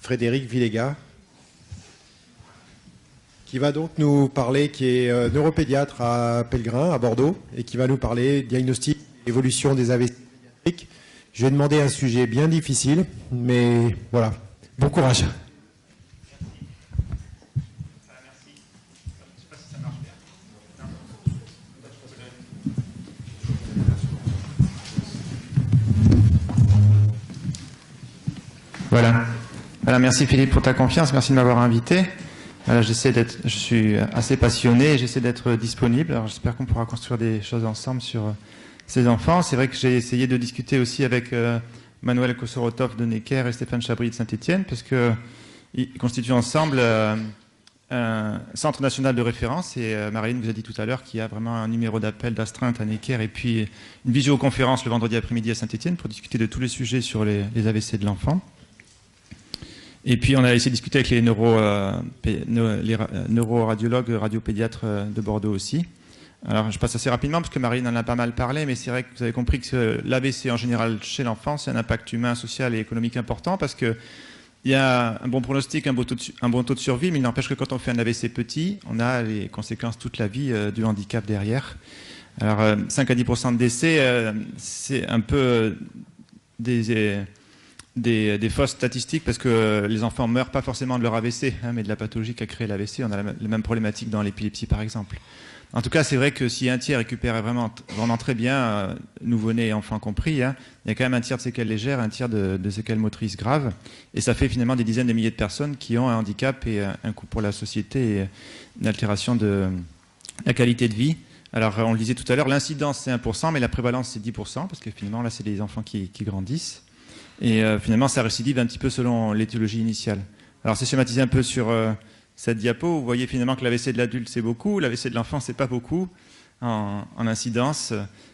Frédéric Villega, qui va donc nous parler, qui est neuropédiatre à Pellegrin, à Bordeaux, et qui va nous parler diagnostic, évolution des AVC pédiatriques. Je vais demander un sujet bien difficile, mais voilà, bon courage. Voilà. Merci Philippe pour ta confiance, merci de m'avoir invité. Voilà, je suis assez passionné et j'essaie d'être disponible. Alors j'espère qu'on pourra construire des choses ensemble sur ces enfants. C'est vrai que j'ai essayé de discuter aussi avec Manuel Kosorotov de Necker et Stéphane Chabry de Saint-Étienne, parce qu'ils constituent ensemble un centre national de référence. Et Marilyn vous a dit tout à l'heure qu'il y a vraiment un numéro d'appel d'astreinte à Necker et puis une visioconférence le vendredi après-midi à Saint-Étienne pour discuter de tous les sujets sur les AVC de l'enfant. Et puis on a essayé de discuter avec les neuroradiologues, radiopédiatres de Bordeaux aussi. Alors je passe assez rapidement parce que Marine en a pas mal parlé, mais c'est vrai que vous avez compris que l'AVC en général chez l'enfant, c'est un impact humain, social et économique important parce qu'il y a un bon pronostic, un bon taux de survie, mais il n'empêche que quand on fait un AVC petit, on a les conséquences toute la vie du handicap derrière. Alors 5 à 10% de décès, c'est un peu des fausses statistiques parce que les enfants ne meurent pas forcément de leur AVC, mais de la pathologie qui a créé l'AVC. On a la même problématique dans l'épilepsie par exemple. En tout cas, c'est vrai que si un tiers récupère vraiment très bien, nouveau-nés et enfants compris, il y a quand même un tiers de séquelles légères, un tiers de séquelles motrices graves. Et ça fait finalement des dizaines de milliers de personnes qui ont un handicap et un coût pour la société et une altération de la qualité de vie. Alors, on le disait tout à l'heure, l'incidence c'est 1%, mais la prévalence c'est 10%, parce que finalement, là, c'est des enfants qui grandissent. Et finalement, ça récidive un petit peu selon l'étiologie initiale. Alors, c'est schématisé un peu sur cette diapo. Vous voyez finalement que l'AVC de l'adulte, c'est beaucoup. L'AVC de l'enfant, c'est pas beaucoup en incidence.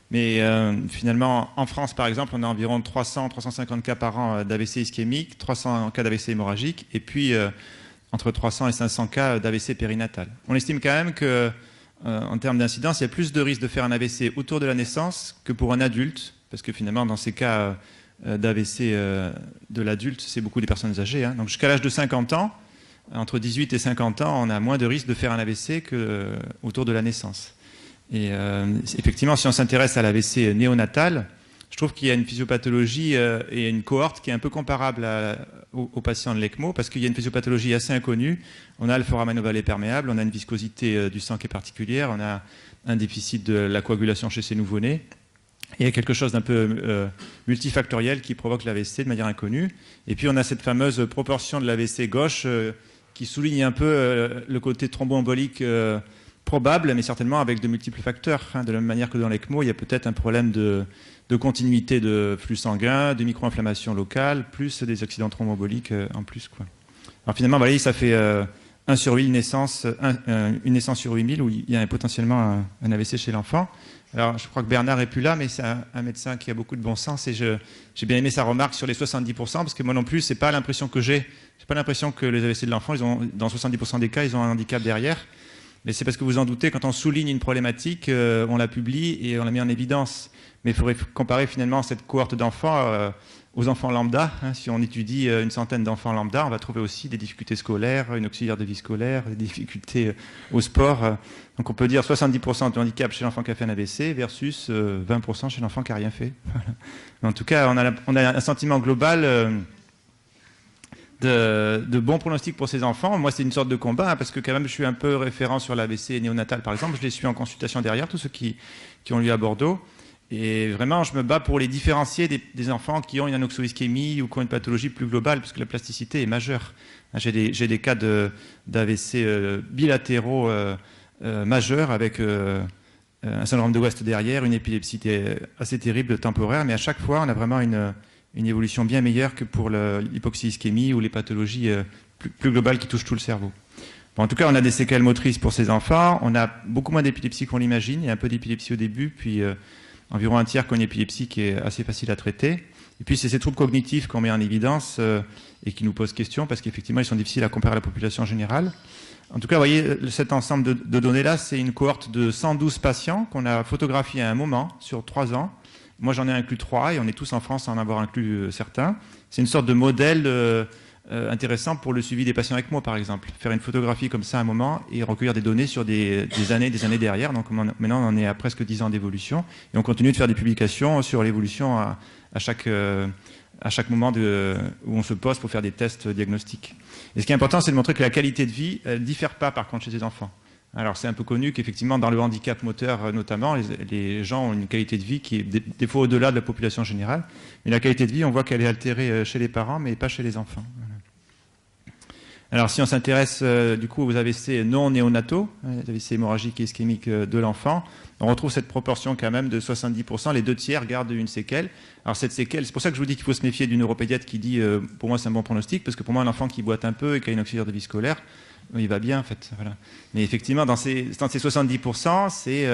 Mais finalement, en France, par exemple, on a environ 300-350 cas par an d'AVC ischémique, 300 cas d'AVC hémorragique, et puis entre 300 et 500 cas d'AVC périnatal. On estime quand même que, en termes d'incidence, il y a plus de risques de faire un AVC autour de la naissance que pour un adulte, parce que finalement, dans ces cas d'AVC de l'adulte, c'est beaucoup des personnes âgées. Donc jusqu'à l'âge de 50 ans, entre 18 et 50 ans, on a moins de risques de faire un AVC qu'autour de la naissance. Et effectivement, si on s'intéresse à l'AVC néonatal, je trouve qu'il y a une physiopathologie et une cohorte qui est un peu comparable aux patients de l'ECMO, parce qu'il y a une physiopathologie assez inconnue. On a le foramen ovale perméable, on a une viscosité du sang qui est particulière, on a un déficit de la coagulation chez ces nouveau-nés. Il y a quelque chose d'un peu multifactoriel qui provoque l'AVC de manière inconnue. Et puis on a cette fameuse proportion de l'AVC gauche qui souligne un peu le côté thromboembolique probable, mais certainement avec de multiples facteurs. De la même manière que dans l'ECMO, il y a peut-être un problème de continuité de flux sanguin, de micro-inflammation locale, plus des accidents thromboemboliques en plus, quoi. Alors finalement, vous voyez, ça fait 1 sur 8 naissances, une naissance sur 8000 où il y a potentiellement un AVC chez l'enfant. Alors, je crois que Bernard n'est plus là, mais c'est un médecin qui a beaucoup de bon sens et j'ai bien aimé sa remarque sur les 70%, parce que moi non plus, c'est pas l'impression que j'ai. J'ai pas l'impression que les AVC de l'enfant, dans 70% des cas, ils ont un handicap derrière. Mais c'est parce que vous en doutez, quand on souligne une problématique, on la publie et on la met en évidence. Mais il faudrait comparer finalement cette cohorte d'enfants aux enfants lambda. Si on étudie une centaine d'enfants lambda, on va trouver aussi des difficultés scolaires, une auxiliaire de vie scolaire, des difficultés au sport. Donc on peut dire 70% de handicap chez l'enfant qui a fait un AVC versus 20% chez l'enfant qui n'a rien fait. En tout cas, on a un sentiment global de bons pronostics pour ces enfants. Moi, c'est une sorte de combat, parce que quand même, je suis un peu référent sur l'AVC néonatal, par exemple. Je les suis en consultation derrière, tous ceux qui ont lieu à Bordeaux. Et vraiment, je me bats pour les différencier des enfants qui ont une anoxo-ischémie ou qui ont une pathologie plus globale, parce que la plasticité est majeure. J'ai des cas d'AVC bilatéraux majeurs avec un syndrome de West derrière, une épilepsie assez terrible temporaire, mais à chaque fois, on a vraiment une évolution bien meilleure que pour l'hypoxie-ischémie ou les pathologies plus globales qui touchent tout le cerveau. Bon, en tout cas, on a des séquelles motrices pour ces enfants. On a beaucoup moins d'épilepsie qu'on l'imagine. Il y a un peu d'épilepsie au début, puis environ un tiers qui ont une épilepsie qui est assez facile à traiter. Et puis, c'est ces troubles cognitifs qu'on met en évidence et qui nous posent question, parce qu'effectivement, ils sont difficiles à comparer à la population générale. En tout cas, vous voyez, cet ensemble de données-là, c'est une cohorte de 112 patients qu'on a photographiés à un moment sur 3 ans. Moi, j'en ai inclus 3 et on est tous en France à en avoir inclus certains. C'est une sorte de modèle intéressant pour le suivi des patients ECMO, par exemple. Faire une photographie comme ça à un moment et recueillir des données sur des années derrière. Donc maintenant, on en est à presque 10 ans d'évolution. Et on continue de faire des publications sur l'évolution à chaque moment où on se pose pour faire des tests diagnostiques. Et ce qui est important, c'est de montrer que la qualité de vie ne diffère pas, par contre, chez les enfants. Alors, c'est un peu connu qu'effectivement, dans le handicap moteur notamment, les gens ont une qualité de vie qui est des fois au-delà de la population générale. Mais la qualité de vie, on voit qu'elle est altérée chez les parents, mais pas chez les enfants. Voilà. Alors, si on s'intéresse du coup aux AVC non néonataux, les AVC hémorragiques et ischémiques de l'enfant, on retrouve cette proportion quand même de 70%. Les 2/3 gardent une séquelle. Alors, cette séquelle, c'est pour ça que je vous dis qu'il faut se méfier du neuropédiatre qui dit pour moi, c'est un bon pronostic, parce que pour moi, un enfant qui boite un peu et qui a une auxiliaire de vie scolaire, il va bien, en fait. Voilà. Mais effectivement, dans ces 70%, c'est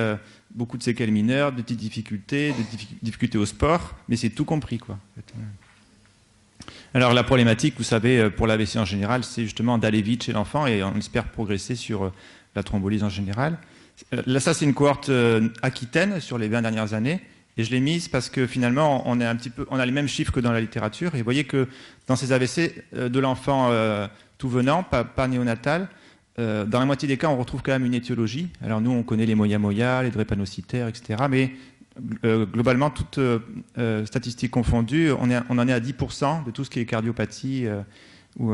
beaucoup de séquelles mineures, de petites difficultés, de difficultés au sport, mais c'est tout compris, quoi. En fait. Alors, la problématique, vous savez, pour l'AVC en général, c'est justement d'aller vite chez l'enfant et on espère progresser sur la thrombolyse en général. Là, ça, c'est une cohorte aquitaine sur les 20 dernières années. Et je l'ai mise parce que finalement, on a les mêmes chiffres que dans la littérature. Et vous voyez que dans ces AVC de l'enfant tout venant, pas néonatal, dans la moitié des cas, on retrouve quand même une étiologie. Alors nous, on connaît les moyamoya, les drépanocytaires, etc. Mais globalement, toutes statistiques confondues, on en est à 10% de tout ce qui est cardiopathie ou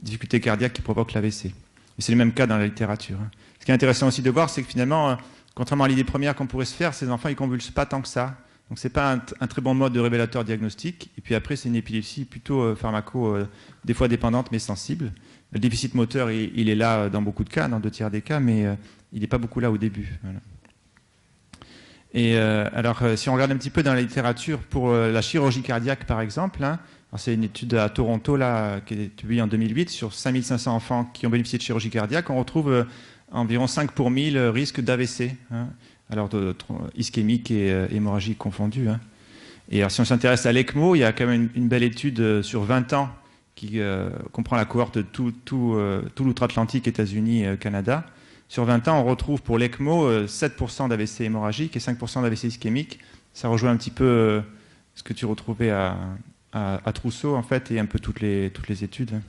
difficulté cardiaque qui provoque l'AVC. Et c'est le même cas dans la littérature. Ce qui est intéressant aussi de voir, c'est que finalement, contrairement à l'idée première qu'on pourrait se faire, ces enfants, ils ne convulsent pas tant que ça. Donc, ce n'est pas un très bon mode de révélateur diagnostique. Et puis après, c'est une épilepsie plutôt des fois dépendante, mais sensible. Le déficit moteur, il est là dans beaucoup de cas, dans 2/3 des cas, mais il n'est pas beaucoup là au début. Voilà. Et alors, si on regarde un petit peu dans la littérature, pour la chirurgie cardiaque, par exemple, hein, c'est une étude à Toronto là, qui est publiée en 2008 sur 5500 enfants qui ont bénéficié de chirurgie cardiaque. On retrouve environ 5 pour 1000 risques d'AVC. Hein. Alors ischémique et hémorragique confondus. Hein. Et alors, si on s'intéresse à l'ECMO, il y a quand même une belle étude sur 20 ans qui comprend la cohorte de tout l'outre-Atlantique, États-Unis, Canada. Sur 20 ans, on retrouve pour l'ECMO 7% d'AVC hémorragique et 5% d'AVC ischémique. Ça rejoint un petit peu ce que tu retrouvais à Trousseau, en fait, et un peu toutes les études.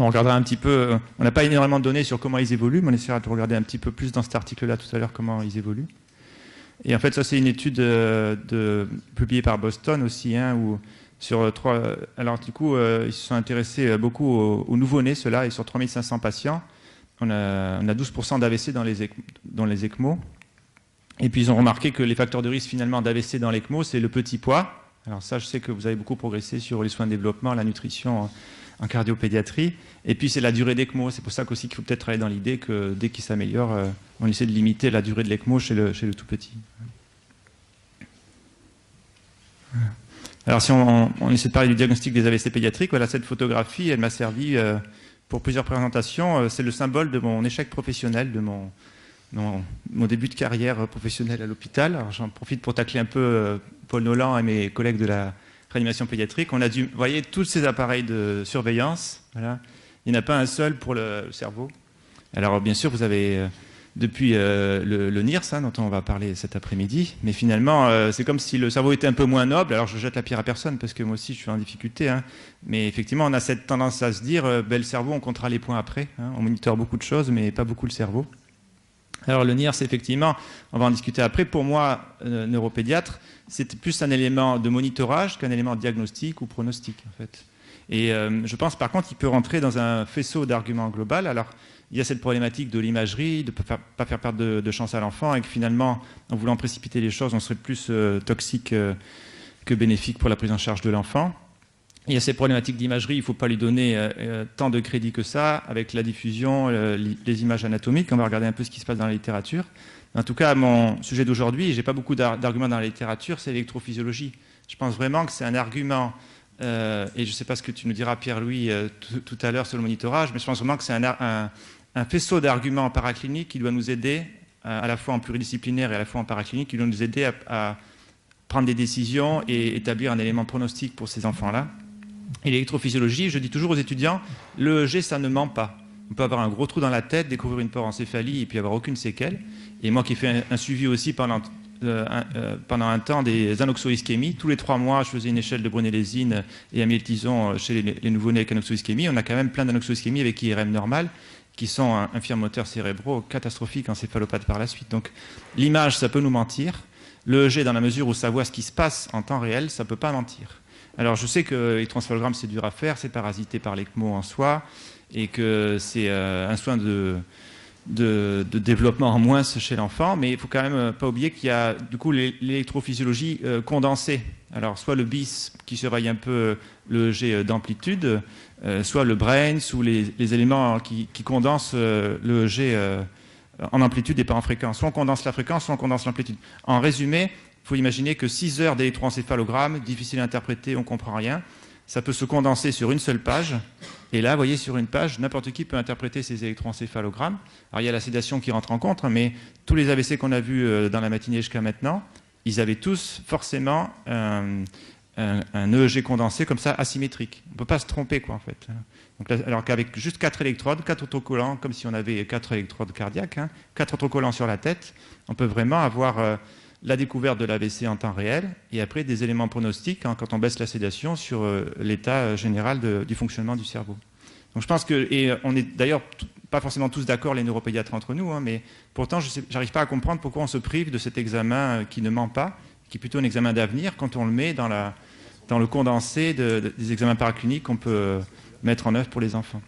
On regardera un petit peu, on n'a pas énormément de données sur comment ils évoluent, mais on essaiera de regarder un petit peu plus dans cet article-là tout à l'heure comment ils évoluent. Et en fait, ça, c'est une étude publiée par Boston aussi, hein, où sur 3... Alors, du coup, ils se sont intéressés beaucoup aux nouveau-nés, ceux-là, et sur 3500 patients, on a 12% d'AVC dans les ECMO. Et puis, ils ont remarqué que les facteurs de risque, finalement, d'AVC dans l'ECMO, c'est le petit poids. Alors ça, je sais que vous avez beaucoup progressé sur les soins de développement, la nutrition en cardiopédiatrie. Et puis, c'est la durée d'ECMO. C'est pour ça qu'aussi qu'il faut peut-être travailler dans l'idée que dès qu'il s'améliore, on essaie de limiter la durée de l'ECMO chez le tout petit. Alors, si on essaie de parler du diagnostic des AVC pédiatriques, voilà, cette photographie, elle m'a servi pour plusieurs présentations. C'est le symbole de mon échec professionnel, de mon début de carrière professionnelle à l'hôpital. Alors, j'en profite pour tacler un peu Paul Nolan et mes collègues de la réanimation pédiatrique. On a dû, vous voyez, tous ces appareils de surveillance. Voilà. Il n'y en a pas un seul pour le cerveau. Alors, bien sûr, vous avez depuis le NIRS, hein, dont on va parler cet après-midi. Mais finalement, c'est comme si le cerveau était un peu moins noble. Alors, je jette la pierre à personne parce que moi aussi, je suis en difficulté. Hein. Mais effectivement, on a cette tendance à se dire, le cerveau, on comptera les points après. Hein. On monitore beaucoup de choses, mais pas beaucoup le cerveau. Alors, le NIRS, effectivement, on va en discuter après. Pour moi, neuropédiatre, c'est plus un élément de monitorage qu'un élément de diagnostic ou pronostic, en fait. Et je pense, par contre, qu'il peut rentrer dans un faisceau d'arguments global. Alors, il y a cette problématique de l'imagerie, de ne pas faire perdre de chance à l'enfant, et que finalement, en voulant précipiter les choses, on serait plus toxique que bénéfique pour la prise en charge de l'enfant. Il y a ces problématiques d'imagerie, il ne faut pas lui donner tant de crédit que ça, avec la diffusion, les images anatomiques. On va regarder un peu ce qui se passe dans la littérature. En tout cas, mon sujet d'aujourd'hui, je n'ai pas beaucoup d'arguments dans la littérature, c'est l'électrophysiologie. Je pense vraiment que c'est un argument, et je ne sais pas ce que tu nous diras, Pierre-Louis, tout à l'heure sur le monitorage, mais je pense vraiment que c'est un faisceau d'arguments paracliniques qui doit nous aider, à la fois en pluridisciplinaire et à la fois en paraclinique, qui doit nous aider à prendre des décisions et établir un élément pronostic pour ces enfants-là. Et l'électrophysiologie, je dis toujours aux étudiants, le EEG, ça ne ment pas. On peut avoir un gros trou dans la tête, découvrir une porencéphalie et puis avoir aucune séquelle. Et moi qui ai fait un suivi aussi pendant pendant un temps des anoxoischémies. Tous les 3 mois, je faisais une échelle de Brunellesine et amyltison chez les nouveau-nés avec anoxoischémie. On a quand même plein d'anoxoischémies avec IRM normal qui sont infirmoteurs cérébraux catastrophiques en céphalopathe par la suite. Donc l'image, ça peut nous mentir. Le EEG, dans la mesure où ça voit ce qui se passe en temps réel, ça ne peut pas mentir. Alors je sais que l'électroencéphalogramme, c'est dur à faire, c'est parasité par l'ECMO en soi, et que c'est un soin de développement en moins chez l'enfant, mais il ne faut quand même pas oublier qu'il y a du coup l'électrophysiologie condensée. Alors soit le BIS qui surveille un peu le EEG d'amplitude, soit le BRAINS ou les éléments qui condensent le EEG en amplitude et pas en fréquence. Soit on condense la fréquence, soit on condense l'amplitude. En résumé, il faut imaginer que 6 heures d'électroencéphalogramme, difficile à interpréter, on ne comprend rien, ça peut se condenser sur une seule page. Et là, vous voyez, sur une page, n'importe qui peut interpréter ces électroencéphalogrammes. Alors, il y a la sédation qui rentre en compte, mais tous les AVC qu'on a vus dans la matinée jusqu'à maintenant, ils avaient tous forcément un EEG condensé comme ça, asymétrique. On ne peut pas se tromper, quoi, en fait. Donc là, alors qu'avec juste 4 électrodes, 4 autocollants, comme si on avait 4 électrodes cardiaques, 4 autocollants sur la tête, on peut vraiment avoir la découverte de l'AVC en temps réel et après des éléments pronostiques quand on baisse la sédation sur l'état général du fonctionnement du cerveau. Donc je pense que, et on n'est d'ailleurs pas forcément tous d'accord, les neuropédiatres entre nous, mais pourtant je n'arrive pas à comprendre pourquoi on se prive de cet examen qui ne ment pas, qui est plutôt un examen d'avenir quand on le met dans le condensé des examens paracliniques qu'on peut mettre en œuvre pour les enfants.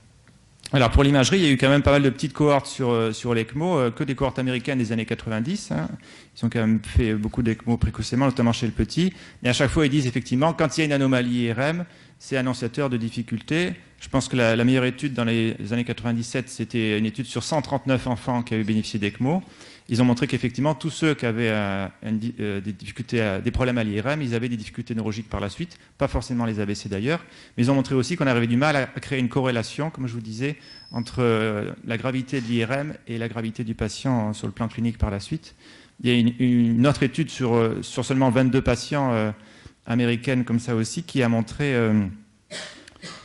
Alors pour l'imagerie, il y a eu quand même pas mal de petites cohortes sur l'ECMO, que des cohortes américaines des années 90. Ils ont quand même fait beaucoup d'ECMO précocement, notamment chez le petit. Et à chaque fois, ils disent effectivement, quand il y a une anomalie IRM, c'est annonciateur de difficultés. Je pense que la meilleure étude dans les années 97, c'était une étude sur 139 enfants qui avaient bénéficié d'ECMO. Ils ont montré qu'effectivement, tous ceux qui avaient des difficultés, des problèmes à l'IRM, ils avaient des difficultés neurologiques par la suite, pas forcément les AVC d'ailleurs, mais ils ont montré aussi qu'on avait du mal à créer une corrélation, comme je vous disais, entre la gravité de l'IRM et la gravité du patient sur le plan clinique par la suite. Il y a une autre étude sur seulement 22 patients américaines comme ça aussi, qui a montré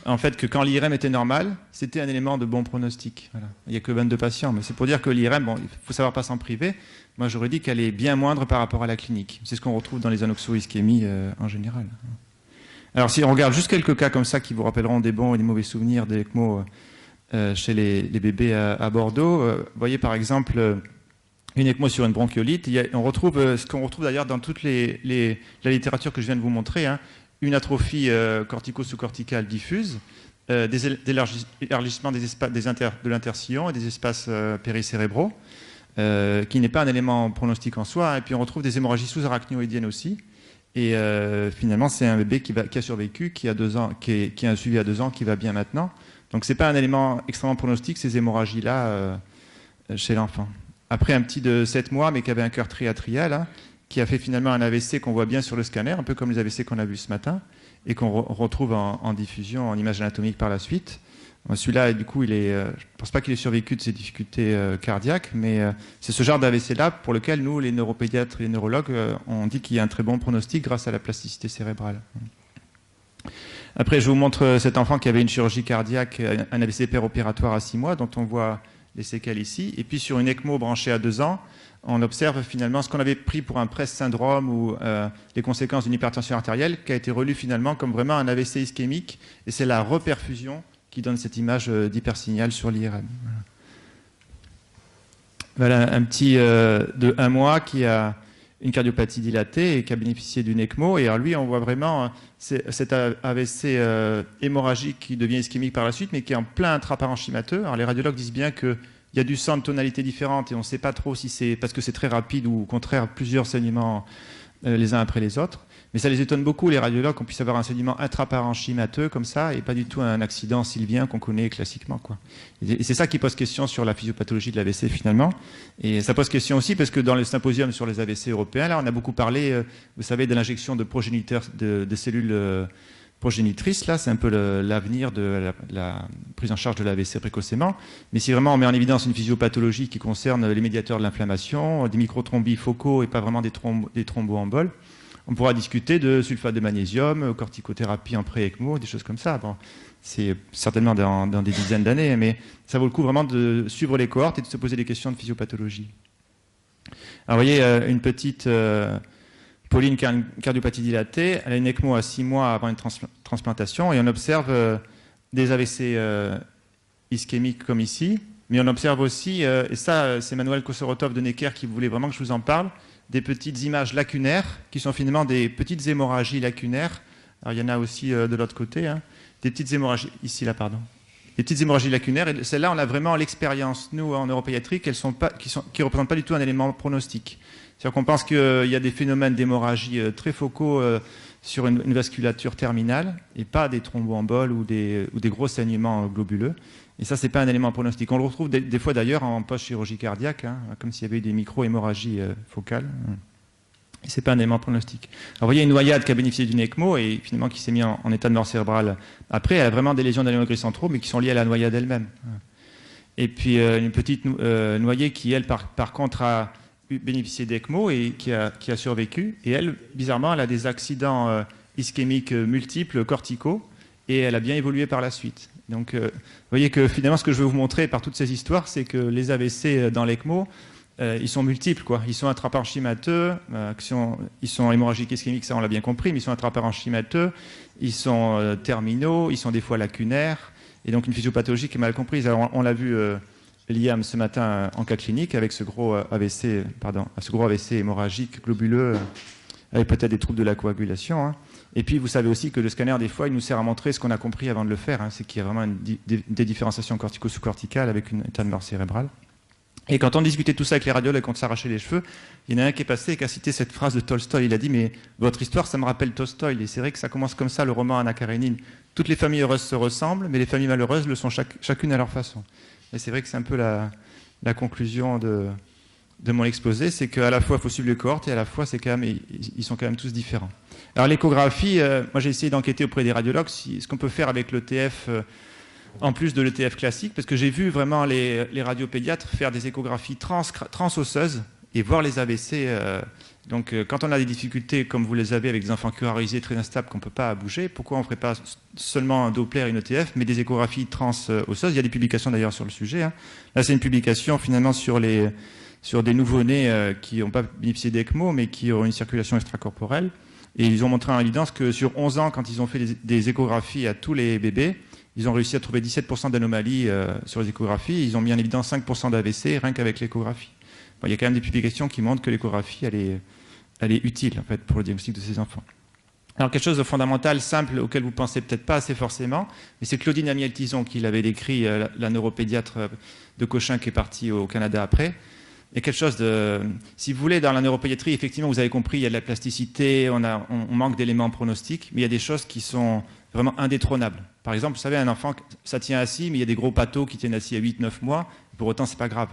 en fait que quand l'IRM était normal, c'était un élément de bon pronostic. Voilà. Il n'y a que 22 patients, mais c'est pour dire que l'IRM, bon, il faut savoir pas s'en priver. Moi, j'aurais dit qu'elle est bien moindre par rapport à la clinique. C'est ce qu'on retrouve dans les anoxoischémies en général. Alors, si on regarde juste quelques cas comme ça qui vous rappelleront des bons et des mauvais souvenirs d'ECMO chez les bébés à Bordeaux, vous voyez par exemple une ECMO sur une bronchiolite. On retrouve ce qu'on retrouve d'ailleurs dans toute la littérature que je viens de vous montrer, une atrophie cortico-sous-corticale diffuse, des élargissements de l'intercillon et des espaces péricérébraux, qui n'est pas un élément pronostique en soi. Et puis on retrouve des hémorragies sous-arachnoïdiennes aussi. Et finalement, c'est un bébé qui a survécu, qui a un suivi à 2 ans, qui va bien maintenant. Donc c'est pas un élément extrêmement pronostique, ces hémorragies-là, chez l'enfant. Après un petit de 7 mois, mais qui avait un cœur triatrial, qui a fait finalement un AVC qu'on voit bien sur le scanner, un peu comme les AVC qu'on a vus ce matin, et qu'on retrouve en diffusion, en image anatomique par la suite. Celui-là, du coup, je ne pense pas qu'il ait survécu de ses difficultés cardiaques, mais c'est ce genre d'AVC-là pour lequel nous, les neuropédiatres et les neurologues, on dit qu'il y a un très bon pronostic grâce à la plasticité cérébrale. Après, je vous montre cet enfant qui avait une chirurgie cardiaque, un AVC péropératoire à 6 mois, dont on voit les séquelles ici. Et puis sur une ECMO branchée à 2 ans, on observe finalement ce qu'on avait pris pour un PRES syndrome ou les conséquences d'une hypertension artérielle, qui a été relu finalement comme vraiment un AVC ischémique. Et c'est la reperfusion qui donne cette image d'hypersignal sur l'IRM. Voilà un petit de 1 mois qui a une cardiopathie dilatée et qui a bénéficié d'une ECMO. Et alors lui, on voit vraiment cet AVC hémorragique qui devient ischémique par la suite, mais qui est en plein intraparenchymateux. Alors les radiologues disent bien qu'il y a du sang de tonalité différente et on ne sait pas trop si c'est parce que c'est très rapide ou au contraire plusieurs saignements les uns après les autres. Mais ça les étonne beaucoup, les radiologues, qu'on puisse avoir un saignement intraparenchymateux comme ça et pas du tout un accident sylvien qu'on connaît classiquement, quoi. Et c'est ça qui pose question sur la physiopathologie de l'AVC finalement. Et ça pose question aussi parce que dans le symposium sur les AVC européens, là, on a beaucoup parlé, vous savez, de l'injection de progéniteurs, de cellules progénitrices. Là, c'est un peu l'avenir de la prise en charge de l'AVC précocement. Mais si vraiment on met en évidence une physiopathologie qui concerne les médiateurs de l'inflammation, des microthrombis focaux et pas vraiment des thromboemboles, on pourra discuter de sulfate de magnésium, corticothérapie en pré-ECMO, des choses comme ça. Bon, c'est certainement dans des dizaines d'années, mais ça vaut le coup vraiment de suivre les cohortes et de se poser des questions de physiopathologie. Alors, vous voyez, une petite Pauline qui a une cardiopathie dilatée, elle a une ECMO à 6 mois avant une transplantation, et on observe des AVC ischémiques comme ici, mais on observe aussi, et ça, c'est Manuel Kosorotov de Necker qui voulait vraiment que je vous en parle, des petites images lacunaires, qui sont finalement des petites hémorragies lacunaires. Alors, il y en a aussi de l'autre côté, hein, des petites hémorragies, ici, là, pardon. Des petites hémorragies lacunaires, et celles-là, on a vraiment l'expérience, nous, en neuropédiatrie, qui ne représentent pas du tout un élément pronostique. C'est-à-dire qu'on pense qu'il y a des phénomènes d'hémorragie très focaux sur une vasculature terminale, et pas des thromboemboles ou des gros saignements globuleux. Et ça, ce n'est pas un élément pronostique. On le retrouve des fois d'ailleurs en post-chirurgie cardiaque, hein, comme s'il y avait eu des micro-hémorragies focales. Et ce n'est pas un élément pronostique. Alors, vous voyez une noyade qui a bénéficié d'une ECMO et finalement qui s'est mise en état de mort cérébrale. Après, elle a vraiment des lésions d'adénogris centraux, mais qui sont liées à la noyade elle-même. Et puis une petite noyée qui, elle, par contre, a bénéficié d'ECMO et qui a survécu. Et elle, bizarrement, elle a des accidents ischémiques multiples, corticaux, et elle a bien évolué par la suite. Donc, vous voyez que finalement, ce que je veux vous montrer par toutes ces histoires, c'est que les AVC dans l'ECMO, ils sont multiples, quoi. Ils sont intraparenchymateux, ils sont hémorragiques ischémiques, ça on l'a bien compris, mais ils sont intraparenchymateux, ils sont terminaux, ils sont des fois lacunaires, et donc une physiopathologie qui est mal comprise. Alors, on l'a vu, Liam, ce matin en cas clinique, avec ce gros AVC hémorragique globuleux, avec peut-être des troubles de la coagulation, hein. Et puis, vous savez aussi que le scanner, des fois, il nous sert à montrer ce qu'on a compris avant de le faire, hein, c'est qu'il y a vraiment des différenciations cortico-sous-corticales avec une état de mort cérébrale. Et quand on discutait tout ça avec les radiologues et qu'on s'arrachait les cheveux, il y en a un qui est passé et qui a cité cette phrase de Tolstoï. Il a dit « Mais votre histoire, ça me rappelle Tolstoï. » Et c'est vrai que ça commence comme ça, le roman Anna Karénine. Toutes les familles heureuses se ressemblent, mais les familles malheureuses le sont chacune à leur façon. Et c'est vrai que c'est un peu la conclusion de mon exposé, c'est qu'à la fois, il faut suivre les cohortes et à la fois, ils sont quand même tous différents. Alors l'échographie, moi j'ai essayé d'enquêter auprès des radiologues ce qu'on peut faire avec l'ETF en plus de l'ETF classique, parce que j'ai vu vraiment les radiopédiatres faire des échographies transosseuses et voir les AVC. Donc quand on a des difficultés comme vous les avez avec des enfants curarisés très instables qu'on ne peut pas bouger, pourquoi on ne ferait pas seulement un Doppler et une ETF, mais des échographies transosseuses? Il y a des publications d'ailleurs sur le sujet, hein. Là c'est une publication finalement sur des nouveau-nés qui n'ont pas bénéficié d'ECMO, mais qui ont une circulation extracorporelle. Et ils ont montré en évidence que sur 11 ans, quand ils ont fait des échographies à tous les bébés, ils ont réussi à trouver 17% d'anomalies sur les échographies. Ils ont mis en évidence 5% d'AVC rien qu'avec l'échographie. Bon, il y a quand même des publications qui montrent que l'échographie, elle est utile en fait, pour le diagnostic de ces enfants. Alors quelque chose de fondamental, simple, auquel vous ne pensez peut-être pas assez forcément, mais c'est Claudine Amiel-Tison qui l'avait décrit, la neuropédiatre de Cochin qui est partie au Canada après. Il y a quelque chose de... Si vous voulez, dans la neuropédiatrie, effectivement, vous avez compris, il y a de la plasticité, on manque d'éléments pronostiques, mais il y a des choses qui sont vraiment indétrônables. Par exemple, vous savez, un enfant, ça tient assis, mais il y a des gros pâteaux qui tiennent assis à 8-9 mois, pour autant, c'est pas grave.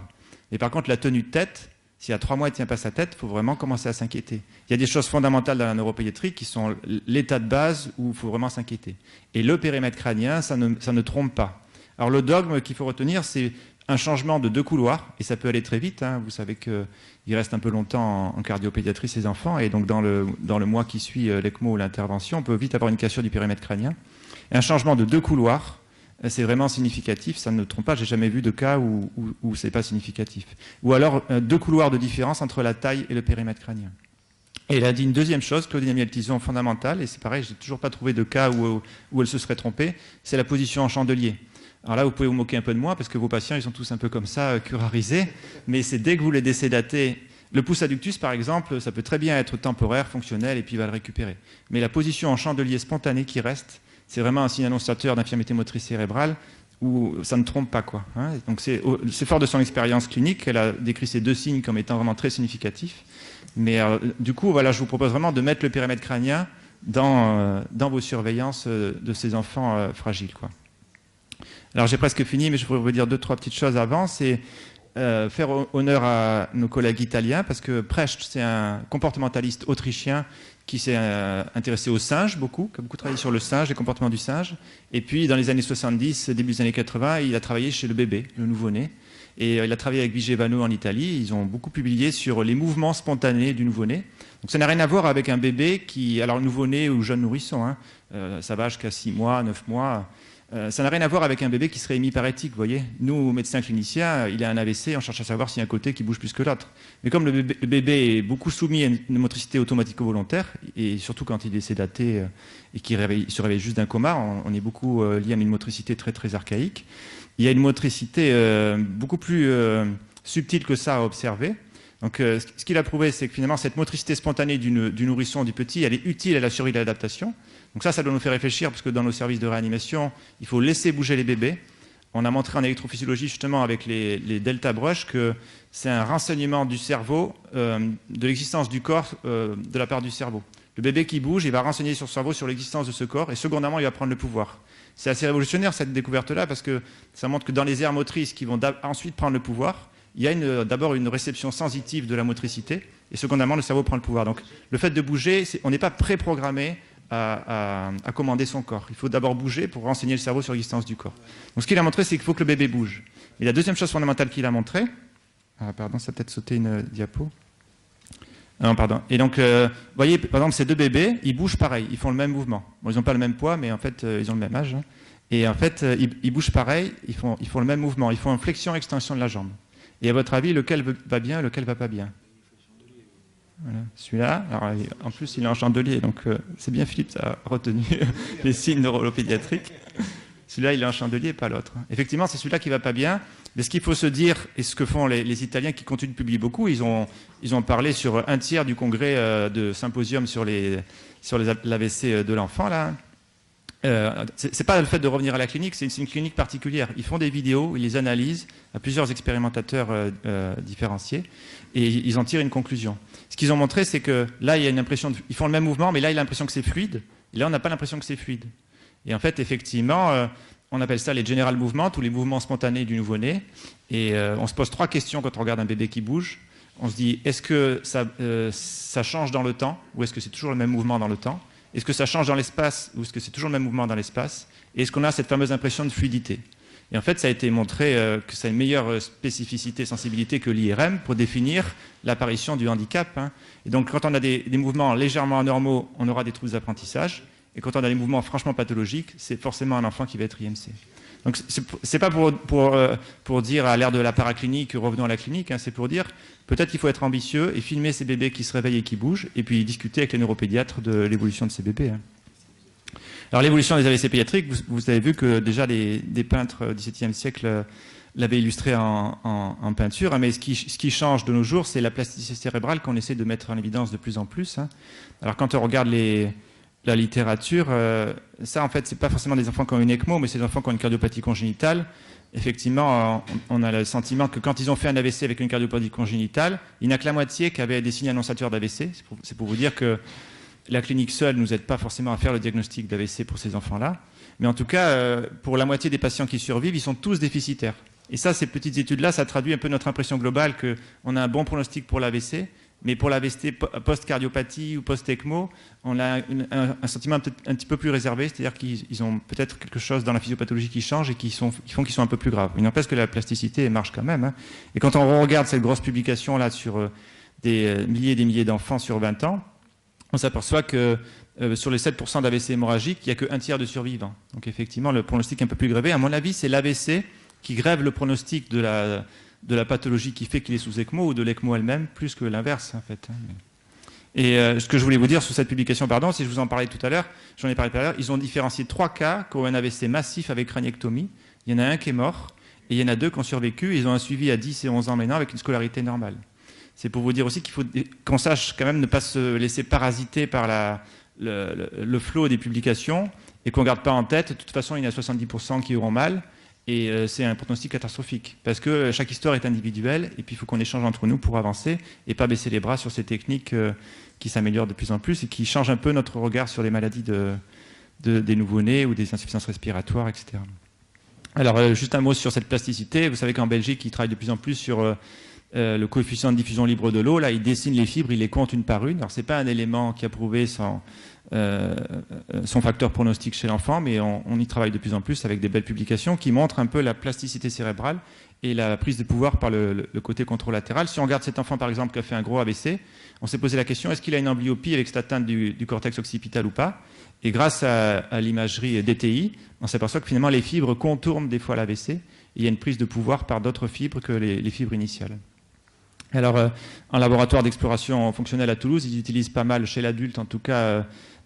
Et par contre, la tenue de tête, s'il y a 3 mois, il ne tient pas sa tête, il faut vraiment commencer à s'inquiéter. Il y a des choses fondamentales dans la neuropédiatrie qui sont l'état de base où il faut vraiment s'inquiéter. Et le périmètre crânien, ça ne trompe pas. Alors le dogme qu'il faut retenir, c'est un changement de 2 couloirs, et ça peut aller très vite, hein. Vous savez qu'il reste un peu longtemps en cardiopédiatrie ces enfants, et donc dans le mois qui suit l'ECMO ou l'intervention, on peut vite avoir une cassure du périmètre crânien. Et un changement de 2 couloirs, c'est vraiment significatif, ça ne trompe pas, j'ai jamais vu de cas où c'est pas significatif. Ou alors 2 couloirs de différence entre la taille et le périmètre crânien. Et elle a dit une deuxième chose, Claudine Amiel-Tison, fondamentale, et c'est pareil, j'ai toujours pas trouvé de cas où elle se serait trompée, c'est la position en chandelier. Alors là, vous pouvez vous moquer un peu de moi, parce que vos patients, ils sont tous un peu comme ça, curarisés, mais c'est dès que vous les désédatez. Le pouce adductus, par exemple, ça peut très bien être temporaire, fonctionnel, et puis il va le récupérer. Mais la position en chandelier spontané qui reste, c'est vraiment un signe annonciateur d'infirmité motrice cérébrale, où ça ne trompe pas, quoi, hein. Donc c'est fort de son expérience clinique, elle a décrit ces 2 signes comme étant vraiment très significatifs. Mais du coup, voilà, je vous propose vraiment de mettre le périmètre crânien dans vos surveillances de ces enfants fragiles, quoi. Alors j'ai presque fini, mais je pourrais vous dire 2-3 petites choses avant. C'est faire honneur à nos collègues italiens, parce que Precht, c'est un comportementaliste autrichien qui s'est intéressé aux singes beaucoup, qui a beaucoup travaillé sur le singe, les comportements du singe. Et puis dans les années 70, début des années 80, il a travaillé chez le bébé, le nouveau-né. Et il a travaillé avec Vigevano en Italie. Ils ont beaucoup publié sur les mouvements spontanés du nouveau-né. Donc ça n'a rien à voir avec un bébé qui, alors nouveau-né ou jeune nourrisson, hein, ça va jusqu'à 6 mois, 9 mois. Ça n'a rien à voir avec un bébé qui serait émis par éthique, vous voyez. Nous, médecins cliniciens, il a un AVC, on cherche à savoir s'il y a un côté qui bouge plus que l'autre. Mais comme le bébé est beaucoup soumis à une motricité automatico-volontaire, et surtout quand il est sédaté et qu'il se réveille juste d'un coma, on est beaucoup lié à une motricité très très archaïque. Il y a une motricité beaucoup plus subtile que ça à observer. Donc, ce qu'il a prouvé, c'est que finalement, cette motricité spontanée du nourrisson, du petit, elle est utile à la survie et à l'adaptation. Donc ça doit nous faire réfléchir, parce que dans nos services de réanimation, il faut laisser bouger les bébés. On a montré en électrophysiologie, justement, avec les delta brush, que c'est un renseignement du cerveau, de l'existence du corps de la part du cerveau. Le bébé qui bouge, il va renseigner sur son cerveau sur l'existence de ce corps, et secondamment, il va prendre le pouvoir. C'est assez révolutionnaire, cette découverte-là, parce que ça montre que dans les aires motrices qui vont ensuite prendre le pouvoir, il y a d'abord une réception sensitive de la motricité, et secondamment, le cerveau prend le pouvoir. Donc, le fait de bouger, on n'est pas préprogrammé à commander son corps. Il faut d'abord bouger pour renseigner le cerveau sur l'existence du corps. Donc, ce qu'il a montré, c'est qu'il faut que le bébé bouge. Et la deuxième chose fondamentale qu'il a montré... pardon, ça a peut-être sauté une diapo. Non, pardon. Et donc, vous voyez, par exemple, ces deux bébés, ils bougent pareil, ils font le même mouvement. Bon, ils n'ont pas le même poids, mais en fait, ils ont le même âge. Et en fait, ils bougent pareil, ils font le même mouvement. Ils font une flexion-extension de la jambe. Et à votre avis, lequel va bien et lequel va pas bien? Voilà. Celui-là, en plus, il est en chandelier, donc c'est bien, Philippe, tu as retenu les signes neurolopédiatriques. Celui-là, il est en chandelier, pas l'autre. Effectivement, c'est celui-là qui va pas bien. Mais ce qu'il faut se dire, et ce que font les Italiens qui continuent de publier beaucoup, ils ont parlé sur un tiers du congrès de symposium sur l'AVC de l'enfant, là. C'est pas le fait de revenir à la clinique, c'est une clinique particulière. Ils font des vidéos, ils les analysent à plusieurs expérimentateurs différenciés, et ils en tirent une conclusion. Ce qu'ils ont montré, c'est que là, il y a une impression, ils font le même mouvement, mais là, il a l'impression que c'est fluide, et là, on n'a pas l'impression que c'est fluide. Et en fait, effectivement, on appelle ça les general movements, ou les mouvements spontanés du nouveau-né, et on se pose 3 questions quand on regarde un bébé qui bouge. On se dit, est-ce que ça change dans le temps, ou est-ce que c'est toujours le même mouvement dans le temps? Est-ce que ça change dans l'espace ou est-ce que c'est toujours le même mouvement dans l'espace? Et est-ce qu'on a cette fameuse impression de fluidité? Et en fait, ça a été montré que ça a une meilleure spécificité, sensibilité que l'IRM pour définir l'apparition du handicap. Et donc, quand on a des mouvements légèrement anormaux, on aura des troubles d'apprentissage. Et quand on a des mouvements franchement pathologiques, c'est forcément un enfant qui va être IMC. Donc, c'est pas pour dire à l'ère de la paraclinique, revenons à la clinique, c'est pour dire peut-être qu'il faut être ambitieux et filmer ces bébés qui se réveillent et qui bougent, et puis discuter avec les neuropédiatres de l'évolution de ces bébés. Alors, l'évolution des AVC pédiatriques, vous avez vu que déjà des peintres du XVIIe siècle l'avaient illustré en peinture, mais ce qui change de nos jours, c'est la plasticité cérébrale qu'on essaie de mettre en évidence de plus en plus. Alors, quand on regarde la littérature, ça en fait c'est pas forcément des enfants qui ont une ECMO, mais c'est des enfants qui ont une cardiopathie congénitale. Effectivement, on a le sentiment que quand ils ont fait un AVC avec une cardiopathie congénitale, il n'y en a que la moitié qui avait des signes annonciateurs d'AVC. C'est pour vous dire que la clinique seule ne nous aide pas forcément à faire le diagnostic d'AVC pour ces enfants-là. Mais en tout cas, pour la moitié des patients qui survivent, ils sont tous déficitaires. Et ça, ces petites études-là, ça traduit un peu notre impression globale qu'on a un bon pronostic pour l'AVC. Mais pour l'AVC post-cardiopathie ou post-ECMO, on a un sentiment un petit peu plus réservé, c'est-à-dire qu'ils ont peut-être quelque chose dans la physiopathologie qui change et qui font qu'ils sont un peu plus graves. Il n'empêche que la plasticité marche quand même. Et quand on regarde cette grosse publication-là sur des milliers et des milliers d'enfants sur 20 ans, on s'aperçoit que sur les 7% d'AVC hémorragique, il n'y a qu'un tiers de survivants. Donc effectivement, le pronostic est un peu plus grévé. À mon avis, c'est l'AVC qui grève le pronostic de la pathologie qui fait qu'il est sous ECMO ou de l'ECMO elle-même, plus que l'inverse, en fait. Et ce que je voulais vous dire sur cette publication, si je vous en parlais tout à l'heure, j'en ai parlé tout à l'heure, ils ont différencié 3 cas qui ont un AVC massif avec craniectomie. Il y en a un qui est mort, et il y en a 2 qui ont survécu. Ils ont un suivi à 10 et 11 ans maintenant avec une scolarité normale. C'est pour vous dire aussi qu'il faut qu'on sache quand même ne pas se laisser parasiter par le flot des publications, et qu'on ne garde pas en tête, de toute façon, il y en a 70% qui auront mal. Et c'est un pronostic catastrophique, parce que chaque histoire est individuelle, et puis il faut qu'on échange entre nous pour avancer, et pas baisser les bras sur ces techniques qui s'améliorent de plus en plus, et qui changent un peu notre regard sur les maladies des nouveau-nés, ou des insuffisances respiratoires, etc. Alors, juste un mot sur cette plasticité. Vous savez qu'en Belgique, ils travaillent de plus en plus sur le coefficient de diffusion libre de l'eau. Là, ils dessinent les fibres, ils les comptent une par une. Alors, c'est pas un élément qui a prouvé son facteur pronostic chez l'enfant, mais on y travaille de plus en plus avec des belles publications qui montrent un peu la plasticité cérébrale et la prise de pouvoir par le côté contralatéral. Si on regarde cet enfant, par exemple, qui a fait un gros AVC, on s'est posé la question, est-ce qu'il a une amblyopie avec cette atteinte du cortex occipital ou pas? Et grâce à l'imagerie DTI, on s'aperçoit que finalement les fibres contournent des fois l'AVC, et il y a une prise de pouvoir par d'autres fibres que les fibres initiales. Alors, en laboratoire d'exploration fonctionnelle à Toulouse, ils utilisent pas mal, chez l'adulte en tout cas,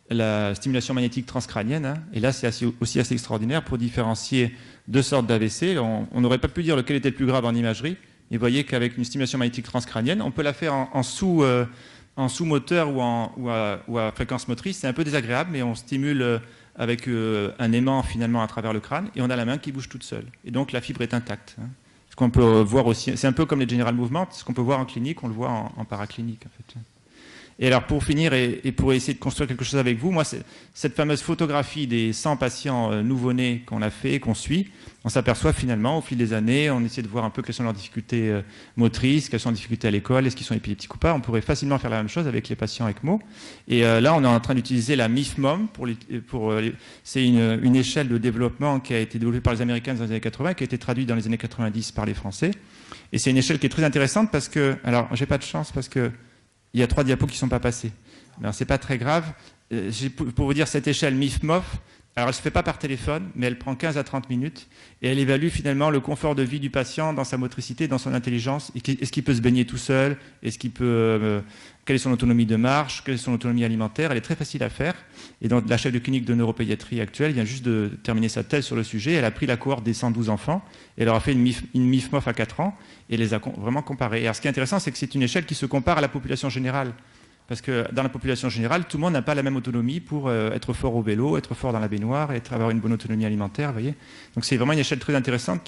la stimulation magnétique transcrânienne, hein. Et là, c'est aussi assez extraordinaire pour différencier deux sortes d'AVC. On n'aurait pas pu dire lequel était le plus grave en imagerie. Et vous voyez qu'avec une stimulation magnétique transcrânienne, on peut la faire en sous-moteur ou à fréquence motrice. C'est un peu désagréable, mais on stimule avec un aimant finalement à travers le crâne, et on a la main qui bouge toute seule. Et donc la fibre est intacte, hein. Ce qu'on peut voir aussi, c'est un peu comme les general movements, ce qu'on peut voir en clinique, on le voit en paraclinique en fait. Et alors pour finir et pour essayer de construire quelque chose avec vous, moi cette fameuse photographie des 100 patients nouveau-nés qu'on a fait, qu'on suit, on s'aperçoit finalement au fil des années, on essaie de voir un peu quelles sont leurs difficultés motrices, quelles sont leurs difficultés à l'école, est-ce qu'ils sont épileptiques ou pas. On pourrait facilement faire la même chose avec les patients ECMO. Et là on est en train d'utiliser la MIFMOM c'est une échelle de développement qui a été développée par les Américains dans les années 80, qui a été traduite dans les années 90 par les Français. Et c'est une échelle qui est très intéressante parce que, alors j'ai pas de chance parce que il y a 3 diapos qui ne sont pas passés. Alors, c'est pas très grave. Pour vous dire, cette échelle MIFMOF, alors elle ne se fait pas par téléphone, mais elle prend 15 à 30 minutes et elle évalue finalement le confort de vie du patient dans sa motricité, dans son intelligence. Est-ce qu'il peut se baigner tout seul? Quelle est son autonomie de marche? Quelle est son autonomie alimentaire? Elle est très facile à faire. Et donc, la chef de clinique de neuropédiatrie actuelle vient juste de terminer sa thèse sur le sujet. Elle a pris la cohorte des 112 enfants et elle leur a fait une MIFMOF à 4 ans et les a vraiment comparés. Et alors, ce qui est intéressant, c'est que c'est une échelle qui se compare à la population générale. Parce que dans la population générale, tout le monde n'a pas la même autonomie pour être fort au vélo, être fort dans la baignoire, avoir une bonne autonomie alimentaire, vous voyez. Donc c'est vraiment une échelle très intéressante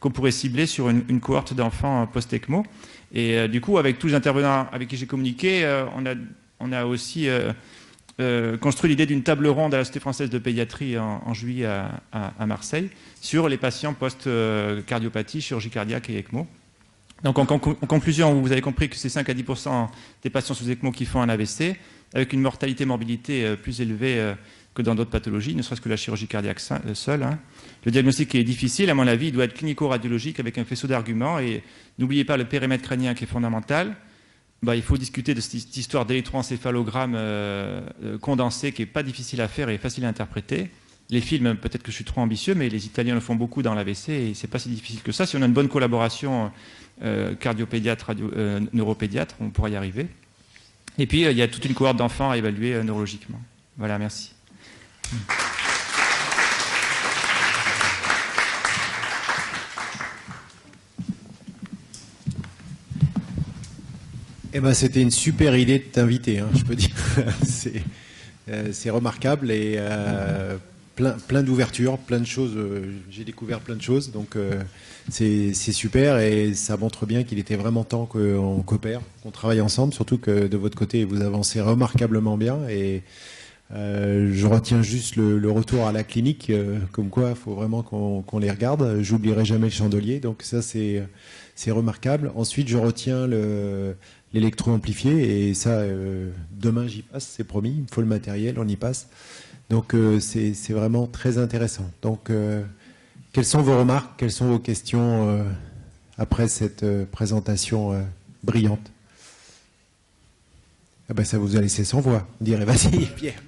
qu'on pourrait cibler sur une cohorte d'enfants post-ECMO. Et du coup, avec tous les intervenants avec qui j'ai communiqué, on a aussi construit l'idée d'une table ronde à la Société française de pédiatrie en juillet à Marseille sur les patients post-cardiopathie, chirurgie cardiaque et ECMO. Donc en conclusion, vous avez compris que c'est 5 à 10% des patients sous ECMO qui font un AVC, avec une mortalité-morbidité plus élevée que dans d'autres pathologies, ne serait-ce que la chirurgie cardiaque seule, hein. Le diagnostic est difficile, à mon avis, il doit être clinico-radiologique avec un faisceau d'arguments, et n'oubliez pas le périmètre crânien qui est fondamental. Il faut discuter de cette histoire d'électroencéphalogramme condensé qui n'est pas difficile à faire et facile à interpréter. Les films, peut-être que je suis trop ambitieux, mais les Italiens le font beaucoup dans l'AVC et c'est pas si difficile que ça. Si on a une bonne collaboration cardiopédiatre, neuropédiatre, on pourra y arriver. Et puis, il y a toute une cohorte d'enfants à évaluer neurologiquement. Voilà, merci. Eh ben, c'était une super idée de t'inviter, hein, je peux dire. C'est remarquable et plein d'ouvertures, plein de choses. J'ai découvert plein de choses, donc c'est super et ça montre bien qu'il était vraiment temps qu'on coopère, qu'on travaille ensemble, surtout que de votre côté, vous avancez remarquablement bien. Et je retiens juste le retour à la clinique, comme quoi il faut vraiment qu'on les regarde. J'oublierai jamais le chandelier, donc ça c'est remarquable. Ensuite, je retiens l'électro-amplifié et ça, demain j'y passe, c'est promis, il me faut le matériel, on y passe. Donc c'est vraiment très intéressant. Donc quelles sont vos remarques, quelles sont vos questions après cette présentation brillante? Ah ben ça vous a laissé sans voix, on dirait. Vas-y Pierre.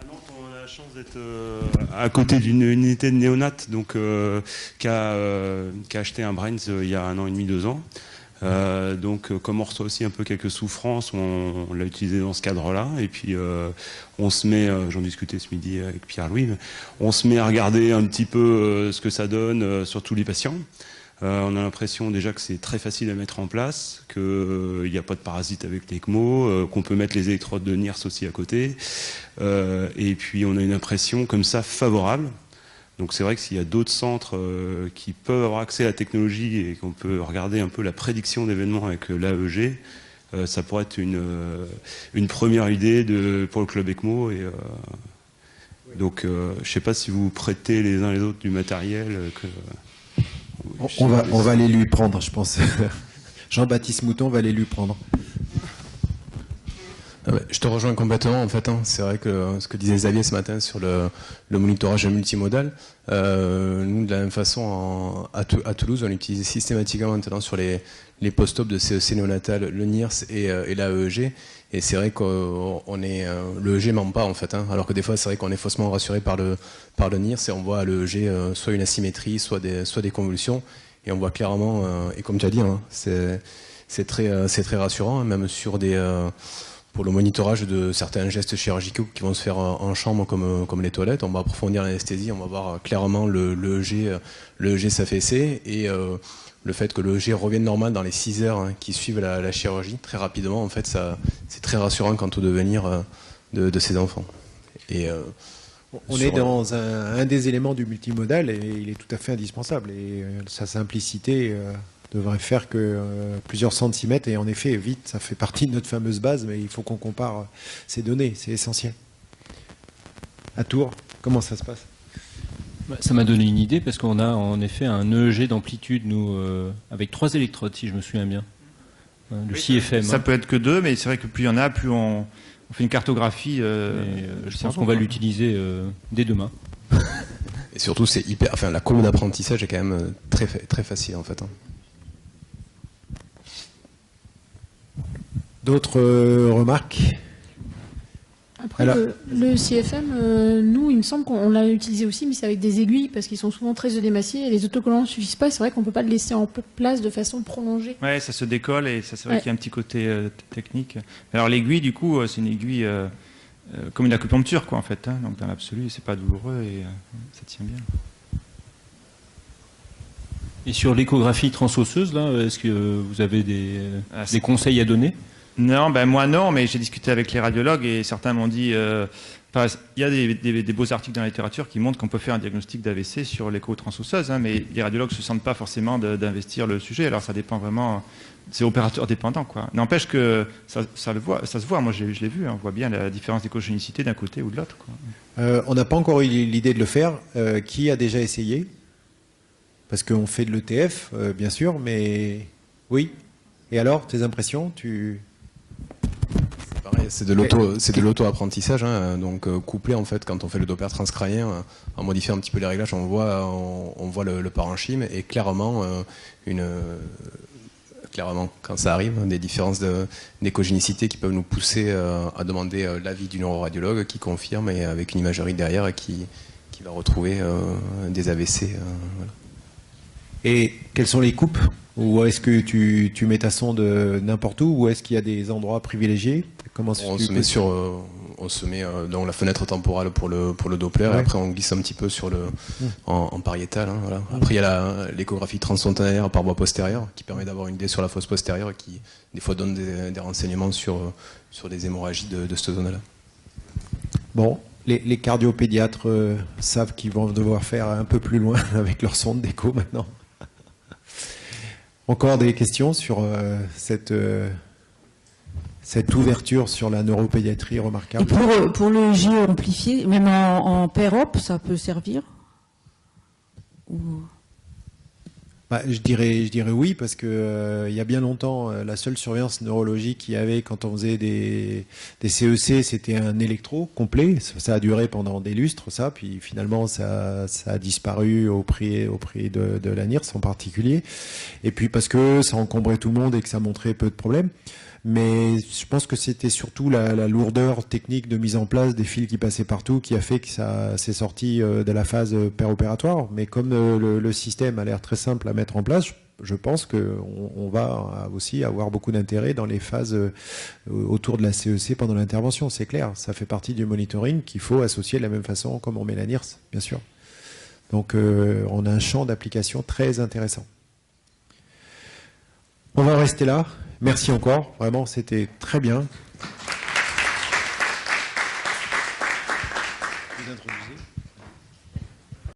À Nantes, on a la chance d'être à côté d'une unité de néonates donc, qui a acheté un Brains il y a 1 an et demi, 2 ans. Donc comme on reçoit aussi un peu quelques souffrances, on l'a utilisé dans ce cadre-là et puis on se met, j'en discutais ce midi avec Pierre-Louis, on se met à regarder un petit peu ce que ça donne sur tous les patients. On a l'impression déjà que c'est très facile à mettre en place, qu'il n'y a pas de parasite avec l'ECMO, qu'on peut mettre les électrodes de NIRS aussi à côté, et puis on a une impression comme ça favorable. Donc c'est vrai que s'il y a d'autres centres qui peuvent avoir accès à la technologie et qu'on peut regarder un peu la prédiction d'événements avec l'AEG, ça pourrait être une première idée pour le club ECMO. Et, donc je ne sais pas si vous prêtez les uns les autres du matériel. On va aller lui prendre, je pense. Jean-Baptiste Mouton va aller lui prendre. Je te rejoins complètement en fait. C'est vrai que ce que disait Xavier ce matin sur le monitorage multimodal, nous de la même façon à Toulouse, on l'utilise systématiquement maintenant sur les post-op de CEC néonatal, le NIRS et l'AEG. Et c'est vrai qu'on est le EG ment pas en fait. Alors que des fois c'est vrai qu'on est faussement rassuré par le NIRS et on voit à l'EEG soit une asymétrie, soit des convulsions. Et on voit clairement, et comme tu as dit, c'est très rassurant, même sur pour le monitorage de certains gestes chirurgicaux qui vont se faire en chambre comme les toilettes. On va approfondir l'anesthésie, on va voir clairement le EEG s'affaisser et le fait que le EEG revienne normal dans les 6 heures qui suivent la chirurgie, très rapidement, en fait, c'est très rassurant quant au devenir de ces enfants. Et, on est dans un des éléments du multimodal et il est tout à fait indispensable. Et sa simplicité devrait faire que plusieurs centimètres, et en effet, vite, ça fait partie de notre fameuse base, mais il faut qu'on compare ces données, c'est essentiel. À Tours, comment ça se passe? Ça m'a donné une idée parce qu'on a en effet un EEG d'amplitude, nous, avec 3 électrodes, si je me souviens bien. Le CFM. Ça peut être que 2, mais c'est vrai que plus il y en a, plus on fait une cartographie. Je pense qu'on va l'utiliser dès demain. Et surtout, la courbe d'apprentissage est quand même très, très facile en fait. D'autres remarques? Après, le CFM, nous, il me semble qu'on l'a utilisé aussi, mais c'est avec des aiguilles, parce qu'ils sont souvent très œdémaciés, et les autocollants ne suffisent pas, c'est vrai qu'on ne peut pas le laisser en place de façon prolongée. Ouais, ça se décolle, et ça, c'est vrai qu'il y a un petit côté technique. Alors l'aiguille, du coup, c'est une aiguille comme une acupuncture, quoi, en fait. Donc dans l'absolu, c'est pas douloureux, et ça tient bien. Et sur l'échographie transosseuse, là, est-ce que vous avez des conseils à donner? Non, moi non, mais j'ai discuté avec les radiologues et certains m'ont dit, il y a des beaux articles dans la littérature qui montrent qu'on peut faire un diagnostic d'AVC sur l'écho transosseuse, mais les radiologues ne se sentent pas forcément d'investir le sujet. Alors ça dépend vraiment, c'est opérateur dépendant, quoi. N'empêche que ça se voit. Moi je l'ai vu, on voit bien la différence d'échogénicité d'un côté ou de l'autre, quoi. On n'a pas encore eu l'idée de le faire. Qui a déjà essayé? Parce qu'on fait de l'ETF, bien sûr, mais oui. Et alors, tes impressions? C'est de l'auto-apprentissage, donc couplé en fait quand on fait le Doppler transcrânien, en modifiant un petit peu les réglages, on voit le parenchyme et clairement quand ça arrive, des différences d'échogénicité qui peuvent nous pousser à demander l'avis du neuroradiologue qui confirme et avec une imagerie derrière qui va retrouver des AVC. Voilà. Et quelles sont les coupes? Ou est-ce que tu mets ta sonde n'importe où? Ou est-ce qu'il y a des endroits privilégiés? On se met dans la fenêtre temporale pour le Doppler, ouais. Et après on glisse un petit peu en pariétal. Voilà. Après il y a l'échographie transfontanélaire par voie postérieure qui permet d'avoir une idée sur la fosse postérieure et qui des fois donne des renseignements sur des hémorragies de cette zone-là. Bon, les cardiopédiatres savent qu'ils vont devoir faire un peu plus loin avec leur sonde d'écho maintenant. Encore des questions sur cette ouverture sur la neuropédiatrie remarquable? Et pour le G amplifié, même en pair-op, ça peut servir? Je dirais oui, parce que il y a bien longtemps, la seule surveillance neurologique qu'il y avait quand on faisait des CEC, c'était un électro complet. Ça a duré pendant des lustres, ça, puis finalement ça a disparu au prix de la NIRS en particulier. Et puis parce que ça encombrait tout le monde et que ça montrait peu de problèmes. Mais je pense que c'était surtout la lourdeur technique de mise en place des fils qui passaient partout qui a fait que ça s'est sorti de la phase péropératoire. Mais comme le système a l'air très simple à mettre en place, je pense qu'on va aussi avoir beaucoup d'intérêt dans les phases autour de la CEC pendant l'intervention. C'est clair, ça fait partie du monitoring qu'il faut associer de la même façon comme on met la NIRS, bien sûr. Donc on a un champ d'application très intéressant. On va rester là. Merci encore, vraiment, c'était très bien. Vous introduisez ?